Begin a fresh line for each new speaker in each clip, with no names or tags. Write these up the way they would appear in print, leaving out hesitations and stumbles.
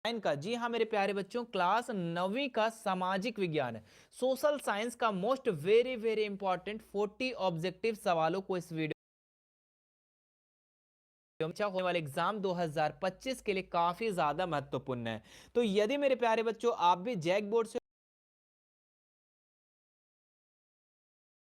का, जी हाँ मेरे प्यारे बच्चों, क्लास 9वीं का सामाजिक विज्ञान है, सोशल साइंस का most very very important 40 objective सवालों को इस वीडियो में अच्छा होने वाले एग्जाम 2025 के लिए काफी ज्यादा महत्वपूर्ण है। तो यदि मेरे प्यारे बच्चों आप भी जैक बोर्ड से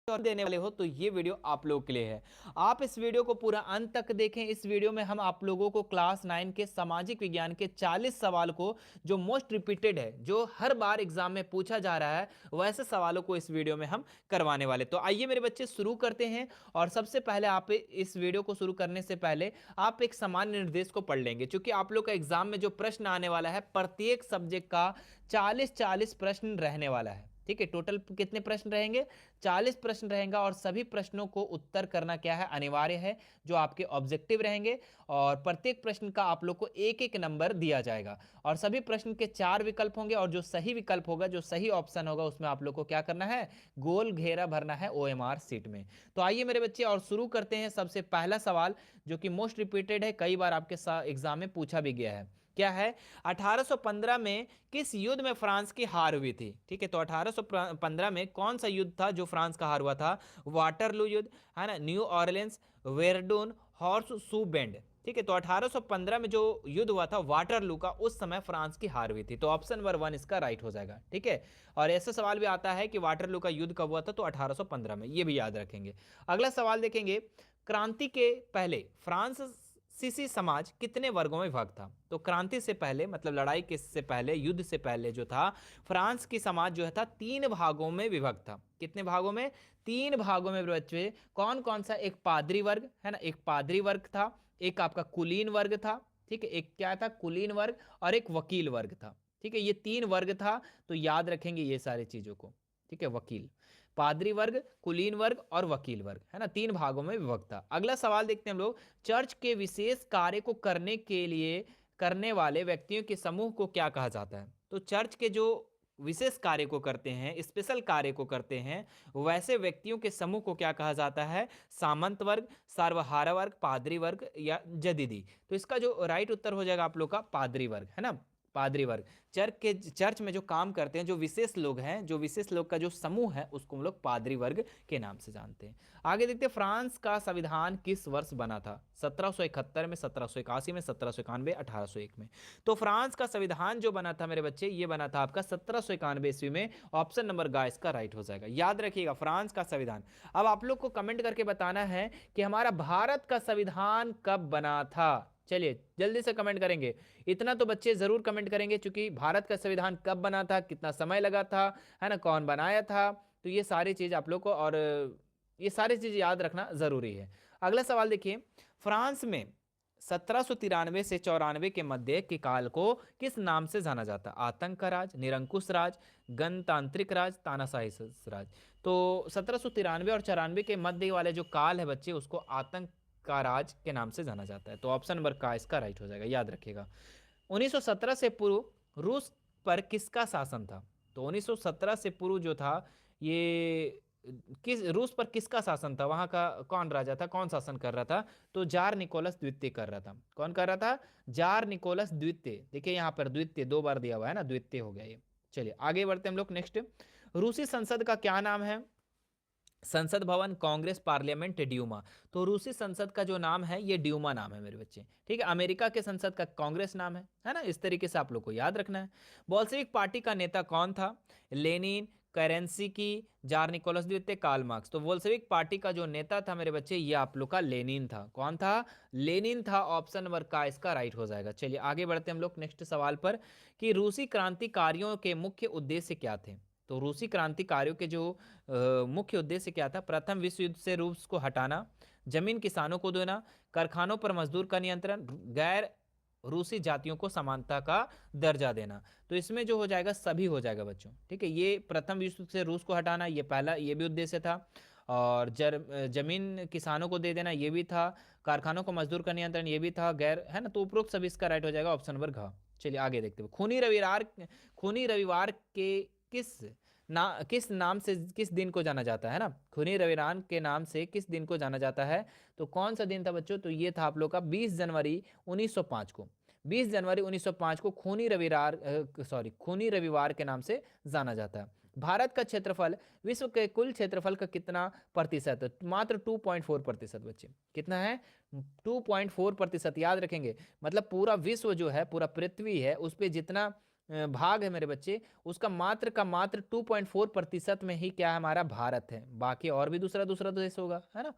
और देने वाले हो तो ये वीडियो आप लोगों के लिए है। आप इस वीडियो को पूरा अंत तक देखें। इस वीडियो में हम आप लोगों को क्लास 9 के सामाजिक विज्ञान के 40 सवाल को, जो मोस्ट रिपीटेड है, जो हर बार एग्जाम में पूछा जा रहा है, वैसे सवालों को इस वीडियो में हम करवाने वाले। तो आइए मेरे बच्चे शुरू करते हैं। और सबसे पहले आप इस वीडियो को शुरू करने से पहले आप एक सामान्य निर्देश को पढ़ लेंगे, क्योंकि आप लोग का एग्जाम में जो प्रश्न आने वाला है प्रत्येक सब्जेक्ट का 40-40 प्रश्न रहने वाला है। ठीक है, टोटल कितने प्रश्न रहेंगे? 40 प्रश्न रहेगा। और सभी प्रश्नों को उत्तर करना क्या है, अनिवार्य है, जो आपके ऑब्जेक्टिव रहेंगे। और प्रत्येक प्रश्न का आप लोग को एक एक नंबर दिया जाएगा। और सभी प्रश्न के 4 विकल्प होंगे, और जो सही विकल्प होगा, जो सही ऑप्शन होगा, उसमें आप लोग को क्या करना है, गोल घेरा भरना है OMR सीट में। तो आइए मेरे बच्चे और शुरू करते हैं। सबसे पहला सवाल जो कि मोस्ट रिपीटेड है, कई बार आपके एग्जाम में पूछा भी गया है, क्या है? 1815 में किस युद्ध में फ्रांस की हार हुई थी? ठीक है, तो 1815 में कौन सा युद्ध था जो फ्रांस का हार हुआ था? वाटरलू युद्ध, है ना, न्यू ऑरलेंस, वेरडून, हॉर्स सू बेंड। ठीक है, तो 1815 में जो युद्ध हुआ था वाटरलू का, उस समय फ्रांस की हार हुई थी। तो ऑप्शन नंबर 1 इसका राइट हो जाएगा। ठीक है, और ऐसा सवाल भी आता है कि वाटरलू का युद्ध कब हुआ था, तो 1815 में, ये भी याद रखेंगे। अगला सवाल देखेंगे, क्रांति के पहले फ्रांस सीसी समाज कितने वर्गों में विभाग था? तो क्रांति से पहले, मतलब लड़ाई के से पहले, युद्ध से पहले जो था, फ्रांस की समाज जो है था 3 भागों में विभक्त था। कितने भागों में? 3 भागों में बच्चे। कौन कौन सा? एक पादरी वर्ग, है ना, एक पादरी वर्ग था, एक आपका कुलीन वर्ग था, ठीक है, एक क्या था, कुलीन वर्ग, और एक वकील वर्ग था। ठीक है, ये 3 वर्ग था। तो याद रखेंगे ये सारी चीजों को। ठीक है, वकील, पादरी वर्ग, कुलीन वर्ग और वकील वर्ग, है ना, 3 भागों में विभक्त था। अगला सवाल देखते हैं हम लोग, चर्च के विशेष कार्य को करने के लिए करने वाले व्यक्तियों के समूह को क्या कहा जाता है? तो चर्च के जो विशेष कार्य को करते हैं, स्पेशल कार्य को करते हैं, वैसे व्यक्तियों के समूह को क्या कहा जाता है? सामंत वर्ग, सर्वहारा वर्ग, पादरी वर्ग या जदीदी। तो इसका जो राइट उत्तर हो जाएगा आप लोग का पादरी वर्ग, है ना, पादरी वर्ग। चर्च में जो काम करते हैं, जो विशेष लोग हैं, जो विशेष लोग का जो समूह है, उसको हम लोग पादरी वर्ग के नाम से जानते हैं। आगे देखते हैं, फ्रांस का संविधान किस वर्ष बना था? 1771 में, 1781 में, 1791, 1801 में। तो फ्रांस का संविधान जो बना था मेरे बच्चे, ये बना था आपका 1791 ईस्वी में। ऑप्शन नंबर गा इसका राइट हो जाएगा। याद रखिएगा, फ्रांस का संविधान। अब आप लोग को कमेंट करके बताना है कि हमारा भारत का संविधान कब बना था। चलिए जल्दी से कमेंट करेंगे, इतना तो बच्चे जरूर कमेंट करेंगे, क्योंकि भारत का संविधान कब बना था, कितना समय लगा था, है ना, कौन बनाया था, तो ये सारी चीज आप लोग को, और ये सारी चीज याद रखना जरूरी है। अगला सवाल देखिए, फ्रांस में 1793 से 94 के मध्य के काल को किस नाम से जाना जाता? आतंक का राज, निरंकुश राज, गणतांत्रिक राज, तानाशाही राज। तो 1793 और 94 के मध्य वाले जो काल है बच्चे, उसको आतंक का राज के नाम से जाना जाता है। तो ऑप्शन नंबर का इसका राइट हो जाएगा, याद रखिएगा। 1917 से पूर्व रूस पर किसका शासन था? तो 1917 से पूर्व जो था, ये किस रूस पर किसका शासन था? वहां का कौन राजा था, कौन शासन कर रहा था? तो जार निकोलस द्वितीय कर रहा था। कौन कर रहा था? जार निकोलस द्वितीय। देखिए यहां पर द्वितीय 2 बार दिया हुआ है ना, द्वितीय हो गया ये। चलिए आगे बढ़ते हैं हम लोग। नेक्स्ट, रूसी संसद का क्या नाम है? संसद भवन, कांग्रेस, पार्लियामेंट, ड्यूमा। तो रूसी संसद का जो नाम है, ये ड्यूमा नाम है मेरे बच्चे। ठीक है, अमेरिका के संसद का कांग्रेस नाम है ना। इस तरीके से आप लोग को याद रखना है। बोल्शेविक पार्टी का नेता कौन था? लेनिन, करेंसी की, जार निकोलस द्वितीय, कार्ल मार्क्स। तो बोल्शेविक पार्टी का जो नेता था मेरे बच्चे, ये आप लोग का लेनिन था। कौन था? लेनिन था। ऑप्शन नंबर का इसका राइट हो जाएगा। चलिए आगे बढ़ते हैं हम लोग नेक्स्ट सवाल पर, कि रूसी क्रांतिकारियों के मुख्य उद्देश्य क्या थे? तो रूसी क्रांतिकारियों के जो मुख्य उद्देश्य क्या था? प्रथम विश्व युद्ध से रूस को हटाना, जमीन किसानों को देना, कारखानों पर मजदूर का नियंत्रण, गैर रूसी जातियों को समानता का दर्जा देना। तो इसमें जो हो जाएगा, सभी हो जाएगा बच्चों। ठीक है, ये प्रथम विश्व युद्ध से रूस को हटाना, ये पहला, ये भी उद्देश्य था। और जमीन किसानों को दे देना, ये भी था। कारखानों को मजदूर का नियंत्रण, ये भी था। गैर, है ना, तो उपरोक्त सभी इसका राइट हो जाएगा, ऑप्शन नंबर घ। चलिए आगे देखते हैं, खूनी रविवार के किस नाम से किस दिन को जाना जाता है ना? खूनी रविवार के नाम से किस दिन को जाना जाता है? तो कौन सा दिन था बच्चों? तो ये था आप लोग का 20 जनवरी 1905 को। 20 जनवरी 1905 को खूनी रविवार के नाम से जाना जाता है। भारत का क्षेत्रफल विश्व के कुल क्षेत्रफल का कितना प्रतिशत है? मात्र 2.4% बच्चे। कितना है? 2.4%। याद रखेंगे, मतलब पूरा विश्व जो है, पूरा पृथ्वी है, उस पर जितना भाग है मेरे बच्चे, उसका मात्र का मात्र 2.4% में ही क्या है? हमारा भारत है। बाकी और भी दूसरा दूसरा देश होगा, है ना।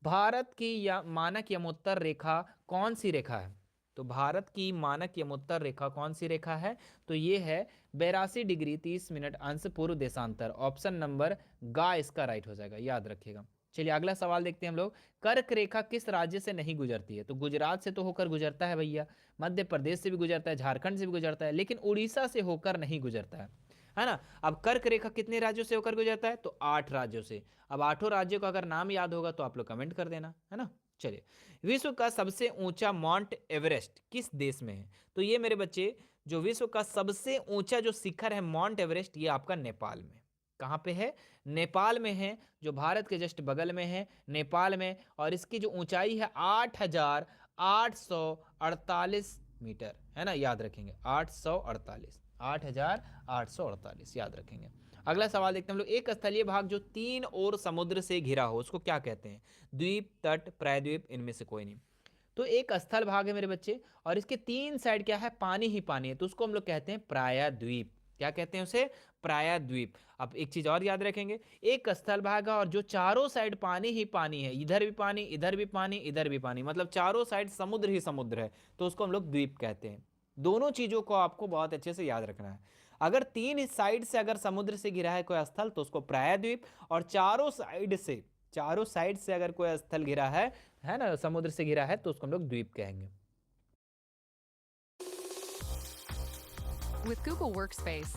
भारत की या मानक यमोत्तर रेखा कौन सी रेखा है? तो भारत की मानक यमोत्तर रेखा कौन सी रेखा है? तो ये है 82 डिग्री 30 मिनट अंश पूर्व देशांतर। ऑप्शन नंबर गा इसका राइट हो जाएगा, याद रखिएगा। चलिए अगला सवाल देखते हैं हम लोग। कर्क रेखा किस राज्य से नहीं गुजरती है? तो गुजरात से तो होकर गुजरता है भैया, मध्य प्रदेश से भी गुजरता है, झारखंड से भी गुजरता है, लेकिन उड़ीसा से होकर नहीं गुजरता है ना। अब कर्क रेखा कितने राज्यों से होकर गुजरता है? तो 8 राज्यों से। अब 8 राज्यों का अगर नाम याद होगा तो आप लोग कमेंट कर देना, है ना। चलिए, विश्व का सबसे ऊंचा माउंट एवरेस्ट किस देश में है? तो ये मेरे बच्चे, जो विश्व का सबसे ऊंचा जो शिखर है माउंट एवरेस्ट, ये आपका नेपाल में। कहाँ पे है? नेपाल में है, जो भारत के जस्ट बगल में है, नेपाल में। और इसकी जो ऊंचाई है 8,848 मीटर, है ना, याद रखेंगे। 8,848 याद रखेंगे। अगला सवाल देखते हैं हम लोग। एक स्थलीय भाग जो 3 ओर समुद्र से घिरा हो उसको क्या कहते हैं? द्वीप, तट, प्रायद्वीप, इनमें से कोई नहीं। तो एक स्थल भाग है मेरे बच्चे, और इसके 3 साइड क्या है? पानी ही पानी है, तो उसको हम लोग कहते हैं प्रायद्वीप। क्या कहते हैं उसे? प्रायद्वीप। अब एक चीज और याद रखेंगे, एक स्थल भाग है और जो चारों साइड पानी ही पानी है, इधर भी पानी, इधर भी पानी, इधर भी पानी, मतलब चारों साइड समुद्र ही समुद्र है, तो उसको हम लोग द्वीप कहते हैं। दोनों चीजों को आपको बहुत अच्छे से याद रखना है। अगर 3 साइड से अगर समुद्र से घिरा है कोई स्थल तो उसको प्रायद्वीप, और चारों साइड से अगर कोई स्थल घिरा है ना, समुद्र से घिरा है, तो उसको हम लोग द्वीप कहेंगे।
With Google Workspace,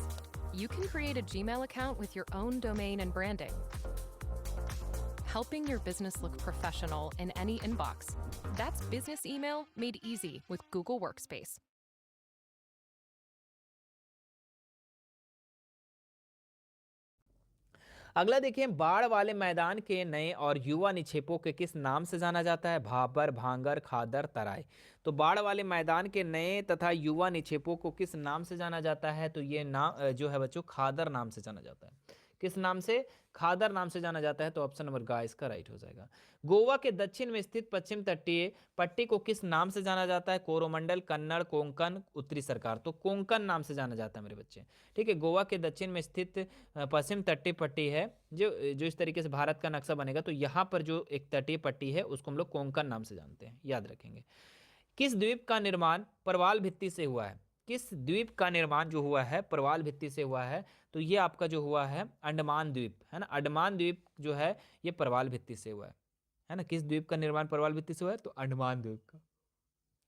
you can create a Gmail account with your own domain and branding, helping your business look professional in any inbox. That's business email made easy with Google Workspace.
अगला देखिए, बाढ़ वाले मैदान के नए और युवा निक्षेपों के किस नाम से जाना जाता है? भाबर, भांगर, खादर, तराई। तो बाढ़ वाले मैदान के नए तथा युवा निक्षेपों को किस नाम से जाना जाता है? तो ये नाम जो है बच्चों, खादर नाम से जाना जाता है। किस नाम से? खादर नाम से जाना जाता है। तो ऑप्शन नंबर गा इसका राइट हो जाएगा। गोवा के दक्षिण में स्थित पश्चिम तटीय पट्टी को किस नाम से जाना जाता है? कोरोमंडल, कन्नड़, कोंकण, उत्तरी सरकार। तो कोंकण नाम से जाना जाता है मेरे बच्चे, ठीक है। गोवा के दक्षिण में स्थित पश्चिम तटीय पट्टी है, जो जो इस तरीके से भारत का नक्शा बनेगा, तो यहाँ पर जो एक तटीय पट्टी है उसको हम लोग कोंकण नाम से जानते हैं, याद रखेंगे। किस द्वीप का निर्माण प्रवाल भित्ति से हुआ है? किस द्वीप का निर्माण जो हुआ है प्रवाल भित्ति से हुआ है? तो ये आपका जो हुआ है अंडमान द्वीप, है ना। अंडमान द्वीप जो है ये प्रवाल भित्ति से हुआ है ना। किस द्वीप का निर्माण प्रवाल भित्ति से हुआ है? तो अंडमान द्वीप का।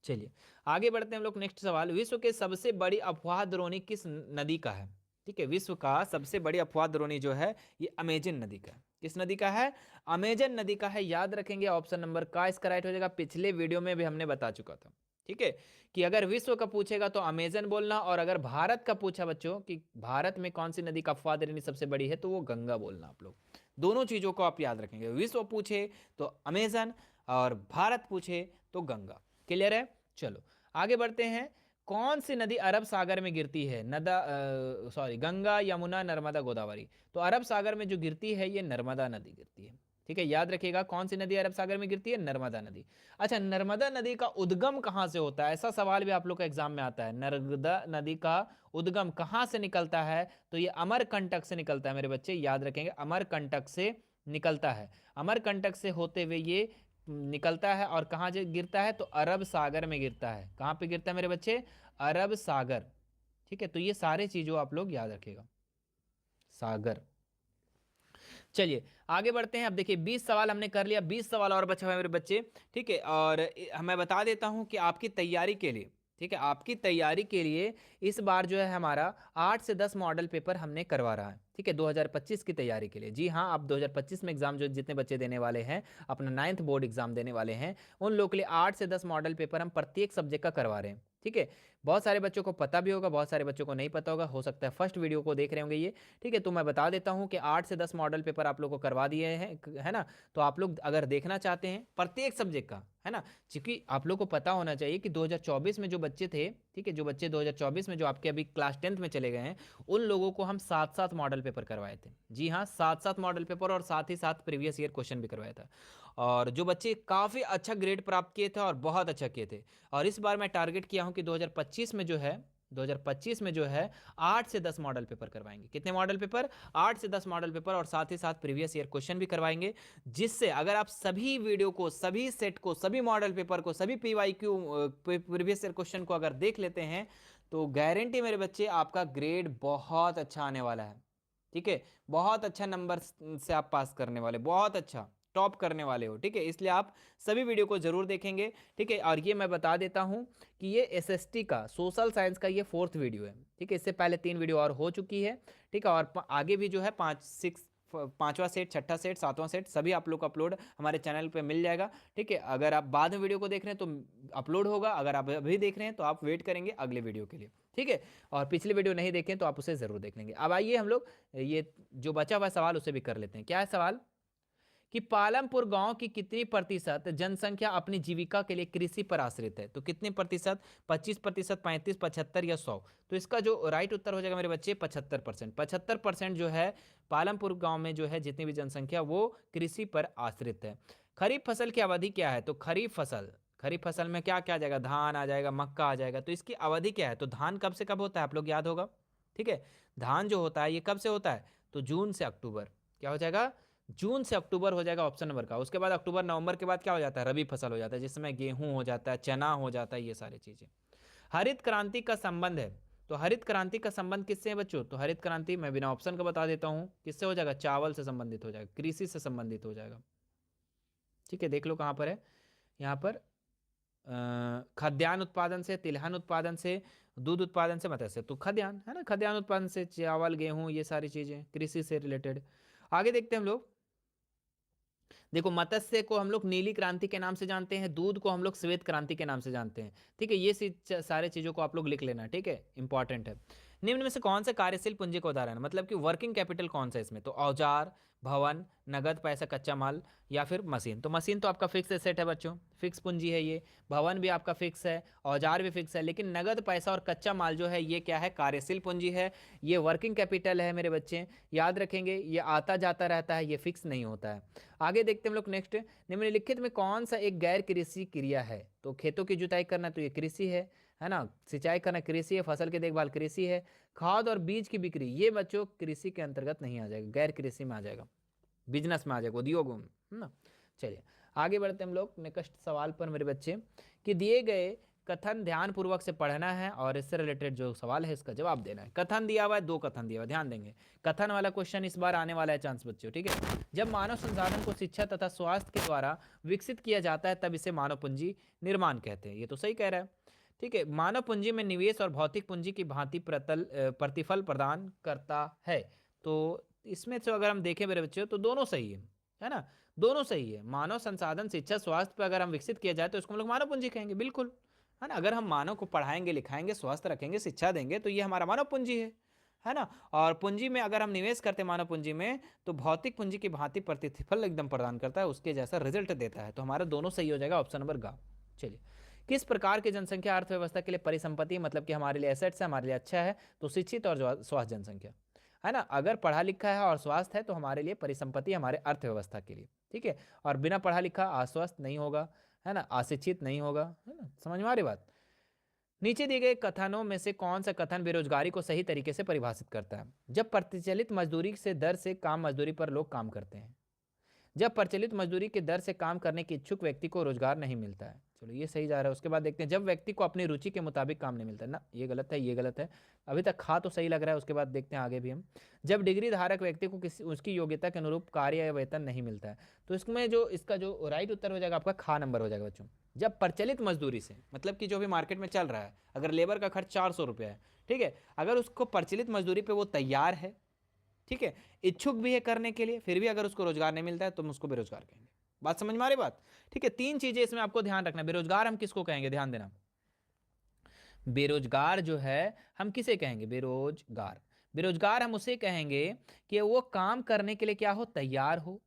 चलिए आगे बढ़ते हैं हम लोग। नेक्स्ट सवाल, विश्व के सबसे बड़ी अफवाह द्रोणी किस नदी का है? ठीक है, विश्व का सबसे बड़ी अफवाह द्रोणी जो है ये अमेजन नदी का है। किस नदी का है? अमेजन नदी का है, याद रखेंगे। ऑप्शन नंबर का इसका राइट हो जाएगा। पिछले वीडियो में भी हमने बता चुका था, ठीक है, कि अगर विश्व का पूछेगा तो अमेजन बोलना, और अगर भारत का पूछा बच्चों कि भारत में कौन सी नदी का अफवाह द्रोणी सबसे बड़ी है, तो वो गंगा बोलना आप लोग। दोनों चीजों को आप याद रखेंगे, विश्व पूछे तो अमेजन और भारत पूछे तो गंगा। क्लियर है? चलो आगे बढ़ते हैं। कौन सी नदी अरब सागर में गिरती है? गंगा, यमुना, नर्मदा, गोदावरी। तो अरब सागर में जो गिरती है ये नर्मदा नदी गिरती है, ठीक है, याद रखिएगा। कौन सी नदी अरब सागर में गिरती है? नर्मदा नदी। अच्छा, नर्मदा नदी का उद्गम कहाँ से होता है? ऐसा सवाल भी आप लोग का एग्जाम में आता है। नर्मदा नदी का उद्गम कहाँ से निकलता है? तो ये अमरकंटक से निकलता है मेरे बच्चे, याद रखेंगे। अमरकंटक से निकलता है, अमरकंटक से होते हुए ये निकलता है, और कहाँ गिरता है? तो अरब सागर में गिरता है। कहाँ पे गिरता है मेरे बच्चे? अरब सागर, ठीक है। तो ये सारे चीजों आप लोग याद रखिएगा, सागर। चलिए आगे बढ़ते हैं। अब देखिए 20 सवाल हमने कर लिया, 20 सवाल और बचा हुआ है मेरे बच्चे, ठीक है। और मैं बता देता हूं कि आपकी तैयारी के लिए, ठीक है, आपकी तैयारी के लिए इस बार जो है हमारा 8 से 10 मॉडल पेपर हमने करवा रहा है, ठीक है, 2025 की तैयारी के लिए। जी हाँ, आप 2025 में एग्जाम जो जितने बच्चे देने वाले हैं, अपना 9th बोर्ड एग्जाम देने वाले हैं, उन लोगों के लिए 8 से 10 मॉडल पेपर हम प्रत्येक सब्जेक्ट का करवा रहे हैं, ठीक है, बहुत सारे बच्चों को पता भी होगा, बहुत सारे बच्चों को नहीं पता होगा, हो सकता है फर्स्ट वीडियो को देख रहे होंगे ये। ठीक है, तो मैं बता देता हूँ कि 8 से 10 मॉडल पेपर आप लोग को करवा दिए हैं, है ना। तो आप लोग अगर देखना चाहते हैं प्रत्येक सब्जेक्ट का, है ना, क्योंकि आप लोग को पता होना चाहिए कि 2024 में जो बच्चे थे, ठीक है, जो बच्चे 2024 में जो आपके अभी क्लास 10th में चले गए हैं, उन लोगों को हम 7-7 मॉडल पेपर करवाए थे। जी हाँ, 7-7 मॉडल पेपर और साथ ही साथ प्रीवियस ईयर क्वेश्चन भी करवाया था। और जो बच्चे काफ़ी अच्छा ग्रेड प्राप्त किए थे और बहुत अच्छा किए थे, और इस बार मैं टारगेट किया हूं कि 2025 में जो है 2025 में जो है 8 से 10 मॉडल पेपर करवाएंगे। कितने मॉडल पेपर? 8 से 10 मॉडल पेपर, और साथ ही साथ प्रीवियस ईयर क्वेश्चन भी करवाएंगे, जिससे अगर आप सभी वीडियो को, सभी सेट को, सभी मॉडल पेपर को, सभी पीवाईक्यू प्रीवियस ईयर क्वेश्चन को अगर देख लेते हैं, तो गारंटी मेरे बच्चे आपका ग्रेड बहुत अच्छा आने वाला है। ठीक है, बहुत अच्छा नंबर से आप पास करने वाले, बहुत अच्छा टॉप करने वाले हो। ठीक है, इसलिए आप सभी वीडियो को जरूर देखेंगे। ठीक है, और ये मैं बता देता हूं कि ये एसएसटी का, सोशल साइंस का ये 4th वीडियो है। ठीक है, इससे पहले 3 वीडियो और हो चुकी है। ठीक है, और आगे भी जो है 5वां सेट, छठा सेट, 7वां सेट सभी आप लोग को अपलोड हमारे चैनल पे मिल जाएगा। ठीक है, अगर आप बाद में वीडियो को देख रहे हैं तो अपलोड होगा, अगर आप अभी देख रहे हैं तो आप वेट करेंगे अगले वीडियो के लिए। ठीक है, और पिछले वीडियो नहीं देखें तो आप उसे जरूर देख लेंगे। अब आइए हम लोग ये जो बचा हुआ सवाल उसे भी कर लेते हैं। क्या है सवाल? कि पालमपुर गांव की कितनी प्रतिशत जनसंख्या अपनी जीविका के लिए कृषि पर आश्रित है? तो कितने प्रतिशत? 25%, 35, 75 या 100? तो इसका जो राइट उत्तर हो जाएगा मेरे बच्चे 75%। 75% जो है पालमपुर गांव में जो है जितनी भी जनसंख्या वो कृषि पर आश्रित है। खरीफ फसल की अवधि क्या है? तो खरीफ फसल में क्या क्या आ जाएगा? धान आ जाएगा, मक्का आ जाएगा। तो इसकी अवधि क्या है? तो धान कब से कब होता है आप लोग याद होगा। ठीक है, धान जो होता है ये कब से होता है? तो जून से अक्टूबर। क्या हो जाएगा? जून से अक्टूबर हो जाएगा ऑप्शन नंबर का। उसके बाद अक्टूबर नवंबर के बाद क्या हो जाता है? रबी फसल हो जाता है, जिसमें गेहूं हो जाता है, चना हो जाता है, ये सारी चीजें। हरित क्रांति का संबंध है, तो हरित क्रांति का संबंध किससे है बच्चों? तो हरित क्रांति मैं बिना ऑप्शन का बता देता हूं, किससे हो जाएगा? चावल से संबंधित हो जाएगा, कृषि से संबंधित हो जाएगा। ठीक है, देख लो कहां पर है, यहाँ पर खाद्यान्न उत्पादन से, तिलहन उत्पादन से, दूध उत्पादन से, मत्स्य, तो खाद्यान्न है ना, खाद्यान्न उत्पादन से चावल, गेहूं, ये सारी चीजें कृषि से रिलेटेड। आगे देखते हैं हम लोग। देखो, मत्स्य को हम लोग नीली क्रांति के नाम से जानते हैं, दूध को हम लोग श्वेत क्रांति के नाम से जानते हैं। ठीक है, ये सारे चीजों को आप लोग लिख लेना। ठीक है, इंपॉर्टेंट है। निम्न में से कौन सा कार्यशील पूंजी का उदाहरण है? मतलब कि वर्किंग कैपिटल कौन सा है इसमें? तो औजार, भवन, नगद पैसा, कच्चा माल, या फिर मशीन। तो मशीन तो आपका फिक्स एसेट है बच्चों, फिक्स पूंजी है ये। भवन भी आपका फिक्स है, औजार भी फिक्स है, लेकिन नगद पैसा और कच्चा माल जो है ये क्या है? कार्यशील पूंजी है, ये वर्किंग कैपिटल है मेरे बच्चे, याद रखेंगे। ये आता जाता रहता है, ये फिक्स नहीं होता है। आगे देखते हैं हम लोग नेक्स्ट। निम्नलिखित में कौन सा एक गैर कृषि क्रिया है? तो खेतों की जुताई करना तो ये कृषि है ना, सिंचाई करना कृषि है, फसल की देखभाल कृषि है, खाद और बीज की बिक्री ये बच्चों कृषि के अंतर्गत नहीं आ जाएगा, गैर कृषि में आ जाएगा, बिजनेस में आ जाएगा, उद्योगों में, है ना। चलिए आगे बढ़ते हम लोग नेक्स्ट सवाल पर मेरे बच्चे, कि दिए गए कथन ध्यान पूर्वक से पढ़ना है और इससे रिलेटेड जो सवाल है इसका जवाब देना है। कथन दिया हुआ है, 2 कथन दिया हुआ है, ध्यान देंगे। कथन वाला क्वेश्चन इस बार आने वाला है चांस बच्चों। ठीक है, जब मानव संसाधन को शिक्षा तथा स्वास्थ्य के द्वारा विकसित किया जाता है तब इसे मानव पूंजी निर्माण कहते हैं। ये तो सही कह रहा है। ठीक है, मानव पूंजी में निवेश और भौतिक पूंजी की भांति प्रतिफल प्रदान करता है। तो इसमें से अगर हम देखें मेरे बच्चों तो दोनों सही है ना, दोनों सही है। मानव संसाधन, शिक्षा, स्वास्थ्य पर अगर हम विकसित किया जाए तो इसको हम लोग मानव पूंजी कहेंगे, बिल्कुल, है ना। अगर हम मानव को पढ़ाएंगे, लिखाएंगे, स्वस्थ रखेंगे, शिक्षा देंगे तो ये हमारा मानव पूंजी है ना। और पूंजी में अगर हम निवेश करते हैं मानव पूंजी में, तो भौतिक पूंजी की भांति प्रतिफल एकदम प्रदान करता है, उसके जैसा रिजल्ट देता है। तो हमारा दोनों सही हो जाएगा, ऑप्शन नंबर ग। चलिए, किस प्रकार की जनसंख्या अर्थव्यवस्था के लिए परिसंपत्ति, मतलब कि हमारे लिए एसेट्स है, हमारे लिए अच्छा है? तो शिक्षित और स्वस्थ जनसंख्या, है ना। अगर पढ़ा लिखा है और स्वास्थ्य है तो हमारे लिए परिसंपत्ति, हमारे अर्थव्यवस्था के लिए। ठीक है, और बिना पढ़ा लिखा अस्वस्थ नहीं होगा, है ना, अशिक्षित नहीं होगा, है ना। समझ में आ रही बात? नीचे दिए गए कथनों में से कौन सा कथन बेरोजगारी को सही तरीके से परिभाषित करता है? जब प्रचलित मजदूरी से दर से काम मजदूरी पर लोग काम करते हैं, जब प्रचलित मजदूरी के दर से काम करने के इच्छुक व्यक्ति को रोजगार नहीं मिलता है। चलो ये सही जा रहा है। उसके बाद देखते हैं, जब व्यक्ति को अपनी रुचि के मुताबिक काम नहीं मिलता है ना, ये गलत है, ये गलत है। अभी तक खा तो सही लग रहा है, उसके बाद देखते हैं आगे भी हम। जब डिग्री धारक व्यक्ति को किसी उसकी योग्यता के अनुरूप कार्य या वेतन नहीं मिलता है, तो इसमें जो इसका जो राइट उत्तर हो जाएगा आपका खा नंबर हो जाएगा बच्चों। जब प्रचलित मजदूरी से, मतलब कि जो भी मार्केट में चल रहा है, अगर लेबर का खर्च 400 रुपये है, ठीक है, अगर उसको प्रचलित मजदूरी पे वो तैयार है, ठीक है, इच्छुक भी है करने के लिए, फिर भी अगर उसको रोजगार नहीं मिलता है तो हम उसको बेरोजगार कहेंगे। बात समझ में आ रही बात? ठीक है, 3 चीजें इसमें आपको ध्यान रखना। बेरोजगार हम किसको कहेंगे, ध्यान देना। बेरोजगार जो है हम किसे कहेंगे? बेरोजगार। बेरोजगार हम उसे कहेंगे कि वो काम करने के लिए क्या हो? तैयार हो।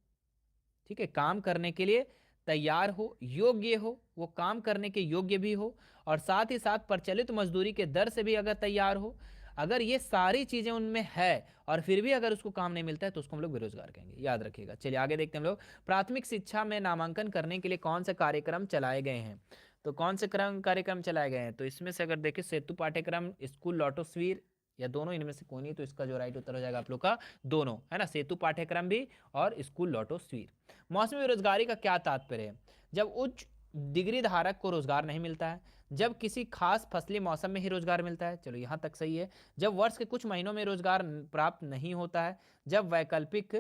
ठीक है, काम करने के लिए तैयार हो, योग्य हो, वो काम करने के योग्य भी हो, और साथ ही साथ प्रचलित मजदूरी के दर से भी अगर तैयार हो। अगर ये सारी चीजें उनमें है और फिर भी अगर उसको काम नहीं मिलता है तो उसको हम लोग बेरोजगार कहेंगे, याद रखिएगा। चलिए आगे देखते हैं हम लोग। प्राथमिक शिक्षा में नामांकन करने के लिए कौन से कार्यक्रम चलाए गए हैं? तो कौन से कार्यक्रम चलाए गए हैं? तो इसमें से अगर देखें सेतु पाठ्यक्रम, स्कूल लॉटोस्फीर, या दोनों इनमें से कोई नहीं, तो इसका जो राइट उत्तर हो जाएगा आप लोग का दोनों, है ना, सेतु पाठ्यक्रम भी और स्कूल लॉटोस्फीर। मौसमी बेरोजगारी का क्या तात्पर्य है? जब उच्च डिग्री धारक को रोजगार नहीं मिलता है, जब किसी खास फसली मौसम में ही रोजगार मिलता है, चलो यहां तक सही है, जब वर्ष के कुछ महीनों में रोजगार प्राप्त नहीं होता है, जब वैकल्पिक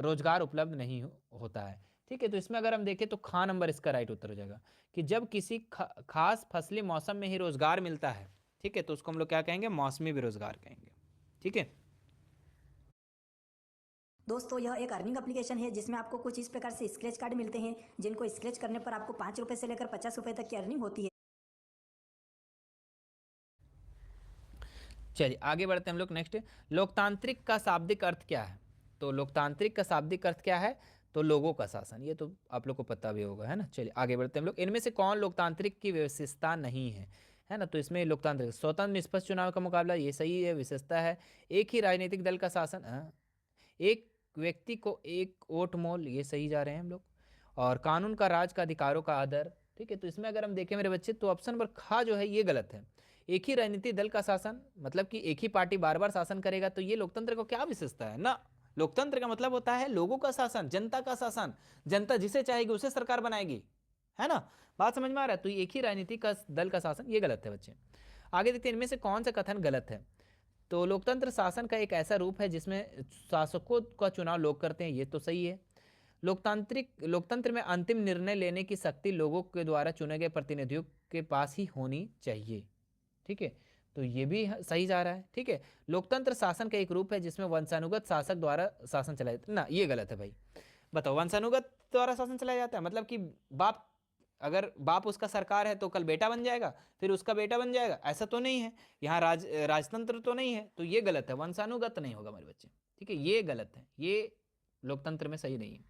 रोजगार उपलब्ध नहीं होता है। ठीक है, तो इसमें अगर हम देखें तो खा नंबर इसका राइट उत्तर हो जाएगा कि जब किसी खास फसली मौसम में ही रोजगार मिलता है। ठीक है, तो उसको हम लोग क्या कहेंगे? मौसमी बेरोजगार कहेंगे। ठीक है,
दोस्तों यह एक अर्निंग एप्लीकेशन है जिसमें आपको कुछ इस प्रकार से स्क्रैच कार्ड मिलते हैं, जिनको स्क्रैच करने पर आपको 5 रुपये से लेकर 50 रुपये तक की अर्निंग होती है।
चलिए आगे बढ़ते हैं हम लोग। नेक्स्ट, लोकतांत्रिक का शाब्दिक अर्थ क्या है? तो लोकतांत्रिक का शाब्दिक अर्थ क्या है? तो लोगों का शासन, ये तो आप लोग को पता भी होगा, है ना। चलिए आगे बढ़ते हैं हम लोग। इनमें से कौन लोकतांत्रिक की विशेषता नहीं है? है ना, तो इसमें लोकतांत्रिक स्वतंत्र निष्पक्ष चुनाव का मुकाबला, ये सही है, विशेषता है। एक ही राजनीतिक दल का शासन, हाँ। एक व्यक्ति को एक वोट मोल, ये सही जा रहे हैं हम लोग। और कानून का राज का अधिकारों का आदर। ठीक है, तो इसमें अगर हम देखें मेरे बच्चे तो ऑप्शन नंबर खा जो है ये गलत है। एक ही राजनीतिक दल का शासन, मतलब कि एक ही पार्टी बार बार शासन करेगा, तो ये लोकतंत्र को क्या विशेषता है ना। लोकतंत्र का मतलब होता है लोगों का शासन, जनता का शासन। जनता जिसे चाहेगी उसे सरकार बनाएगी, है ना। बात समझ में आ रहा है? तो एक ही राजनीतिक का दल का शासन, ये गलत है बच्चे। आगे देखते हैं इनमें से कौन सा कथन गलत है। तो लोकतंत्र शासन का एक ऐसा रूप है जिसमें शासकों का चुनाव लोग करते हैं, ये तो सही है। लोकतंत्र में अंतिम निर्णय लेने की शक्ति लोगों के द्वारा चुने गए प्रतिनिधियों के पास ही होनी चाहिए। ठीक है, तो ये भी सही जा रहा है। ठीक है, लोकतंत्र शासन का एक रूप है जिसमें वंशानुगत शासक द्वारा शासन चलाया जाता है ना, ये गलत है भाई। बताओ, वंशानुगत द्वारा शासन चलाया जाता है मतलब कि बाप, अगर बाप उसका सरकार है तो कल बेटा बन जाएगा, फिर उसका बेटा बन जाएगा, ऐसा तो नहीं है। यहाँ राजतंत्र तो नहीं है, तो ये गलत है, वंशानुगत नहीं होगा मेरे बच्चे। ठीक है, ये गलत है, ये लोकतंत्र में सही नहीं है।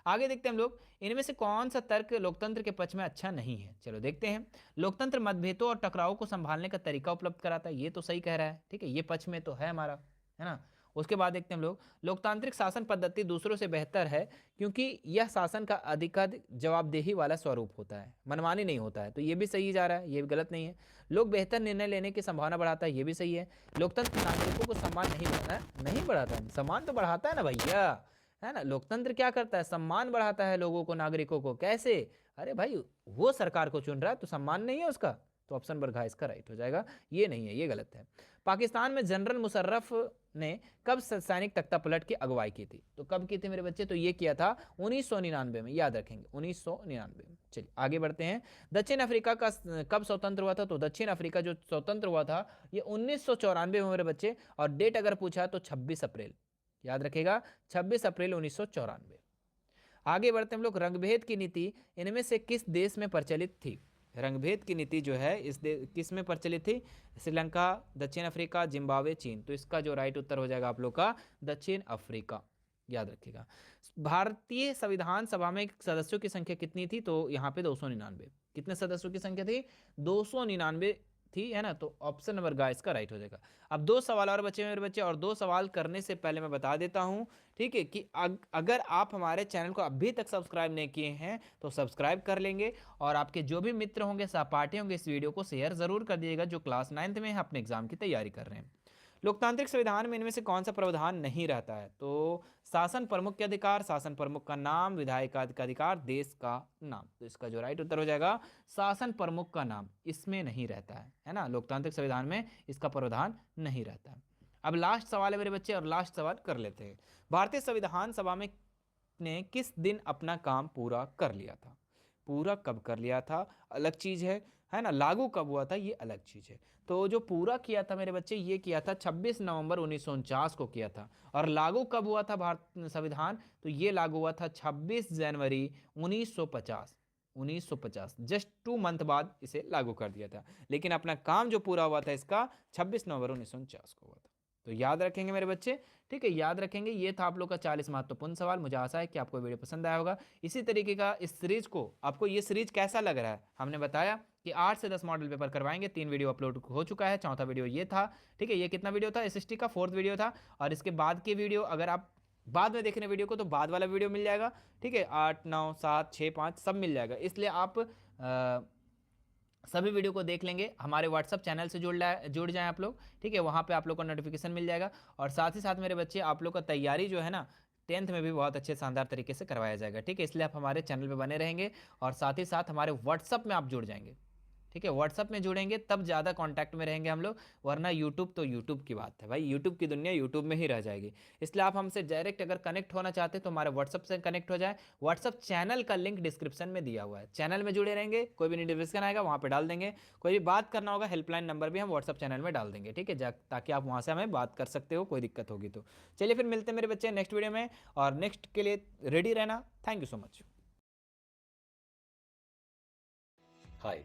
आगे देखते हैं हम लोग, इनमें से कौन सा तर्क लोकतंत्र के पक्ष में अच्छा नहीं है? चलो देखते हैं। लोकतंत्र मतभेदों और टकराव को संभालने का तरीका उपलब्ध कराता है, ये तो सही कह रहा है। ठीक है, ये पक्ष में तो है हमारा, है ना। उसके बाद देखते हैं हम लोग, लोकतांत्रिक शासन पद्धति दूसरों से बेहतर है क्योंकि यह शासन का अधिकाधिक जवाबदेही वाला स्वरूप होता है, मनमानी नहीं होता है, तो ये भी सही जा रहा है, ये भी गलत नहीं है। लोग बेहतर निर्णय लेने की संभावना बढ़ाता है, ये भी सही है। लोकतंत्र नागरिकों को सम्मान नहीं बढ़ाता है, नहीं बढ़ाता है, सम्मान तो बढ़ाता है ना भैया, है ना। लोकतंत्र क्या करता है? सम्मान बढ़ाता है लोगों को, नागरिकों को। कैसे? अरे भाई, वो सरकार को चुन रहा है तो सम्मान नहीं है उसका, तो ऑप्शन नंबर घ इसका राइट हो जाएगा, ये नहीं है, ये गलत है। पाकिस्तान में जनरल मुशर्रफ ने कब सैनिक तख्ता पलट की अगुवाई की थी? तो कब की थी मेरे बच्चे? तो ये किया था 1999 में, याद रखेंगे 1999 में। चलिए आगे बढ़ते हैं। दक्षिण अफ्रीका का कब स्वतंत्र हुआ था? तो दक्षिण अफ्रीका जो स्वतंत्र हुआ था ये 1994 में मेरे बच्चे, और डेट अगर पूछा तो 26 अप्रैल, याद रखेगा 26 अप्रैल 1994। आगे बढ़ते हम लोग। रंगभेद की नीति इनमें से किस देश में प्रचलित थी? रंगभेद की नीति जो है इस किस में प्रचलित थी? श्रीलंका, दक्षिण अफ्रीका, जिम्बाब्वे, चीन। तो इसका जो राइट उत्तर हो जाएगा आप लोग का दक्षिण अफ्रीका, याद रखिएगा। भारतीय संविधान सभा में सदस्यों की संख्या कितनी थी? तो यहाँ पे 299। कितने सदस्यों की संख्या थी? 299 थी, है ना। तो ऑप्शन नंबर ग इसका राइट हो जाएगा। अब दो सवाल और बचे मेरे बच्चे, और दो सवाल करने से पहले मैं बता देता हूं, ठीक है, कि अगर आप हमारे चैनल को अभी तक सब्सक्राइब नहीं किए हैं तो सब्सक्राइब कर लेंगे, और आपके जो भी मित्र होंगे, सहपाठी होंगे, इस वीडियो को शेयर जरूर कर दीजिएगा जो क्लास 9th में अपने एग्जाम की तैयारी कर रहे हैं। लोकतांत्रिक संविधान में इनमें से कौन सा प्रावधान नहीं रहता है? तो शासन प्रमुख के अधिकार, शासन प्रमुख का नाम, विधायक का अधिकार, देश का नाम। तो इसका जो राइट उत्तर हो जाएगा शासन प्रमुख का नाम, इसमें नहीं रहता है ना। लोकतांत्रिक संविधान में इसका प्रावधान नहीं रहता है। अब लास्ट सवाल है मेरे बच्चे, और लास्ट सवाल कर लेते हैं। भारतीय संविधान सभा में ने किस दिन अपना काम पूरा कर लिया था? पूरा कब कर लिया था अलग चीज है ना। लागू कब हुआ था ये अलग चीज है। तो जो पूरा किया था मेरे बच्चे, ये किया था 26 नवंबर 1949 को किया था। और लागू कब हुआ था भारत संविधान? तो ये लागू हुआ था 26 जनवरी 1950। 1950, जस्ट 2 मंथ बाद इसे लागू कर दिया था, लेकिन अपना काम जो पूरा हुआ था इसका 26 नवंबर 1949 को हुआ था। तो याद रखेंगे मेरे बच्चे, ठीक है, याद रखेंगे। ये था आप लोग का 40 महत्वपूर्ण सवाल। मुझे आशा है कि आपको वीडियो पसंद आया होगा। इसी तरीके का इस सीरीज को, आपको ये सीरीज कैसा लग रहा है, हमने बताया कि 8 से 10 मॉडल पेपर करवाएंगे। 3 वीडियो अपलोड हो चुका है, चौथा वीडियो ये था, ठीक है। ये कितना वीडियो था, एसएसटी का 4th वीडियो था। और इसके बाद के वीडियो, अगर आप बाद में देखने वीडियो को, तो बाद वाला वीडियो मिल जाएगा, ठीक है। 8, 9, 7, 6, 5 सब मिल जाएगा। इसलिए आप सभी वीडियो को देख लेंगे। हमारे व्हाट्सअप चैनल से जुड़ जाएं आप लोग, ठीक है। वहाँ पे आप लोग को नोटिफिकेशन मिल जाएगा। और साथ ही साथ मेरे बच्चे, आप लोग का तैयारी जो है ना 10th में भी बहुत अच्छे शानदार तरीके से करवाया जाएगा, ठीक है। इसलिए आप हमारे चैनल पे बने रहेंगे और साथ ही साथ हमारे व्हाट्सअप में आप जुड़ जाएंगे, ठीक है। व्हाट्सअप में जुड़ेंगे तब ज़्यादा कांटेक्ट में रहेंगे हम लोग, वरना यूट्यूब तो यूट्यूब की बात है भाई, यूट्यूब की दुनिया यूट्यूब में ही रह जाएगी। इसलिए आप हमसे डायरेक्ट अगर कनेक्ट होना चाहते हैं तो हमारे व्हाट्सअप से कनेक्ट हो जाए। व्हाट्सअप चैनल का लिंक डिस्क्रिप्शन में दिया हुआ है, चैनल में जुड़े रहेंगे। कोई भी नोटिफिकेशन आएगा वहाँ पर डाल देंगे। कोई भी बात करना होगा, हेल्पलाइन नंबर भी हम व्हाट्सअप चैनल में डाल देंगे, ठीक है, ताकि आप वहाँ से हमें बात कर सकते हो, कोई दिक्कत होगी तो। चलिए फिर मिलते हैं मेरे बच्चे नेक्स्ट वीडियो में, और नेक्स्ट के लिए रेडी रहना। Thank you so much.
Hi,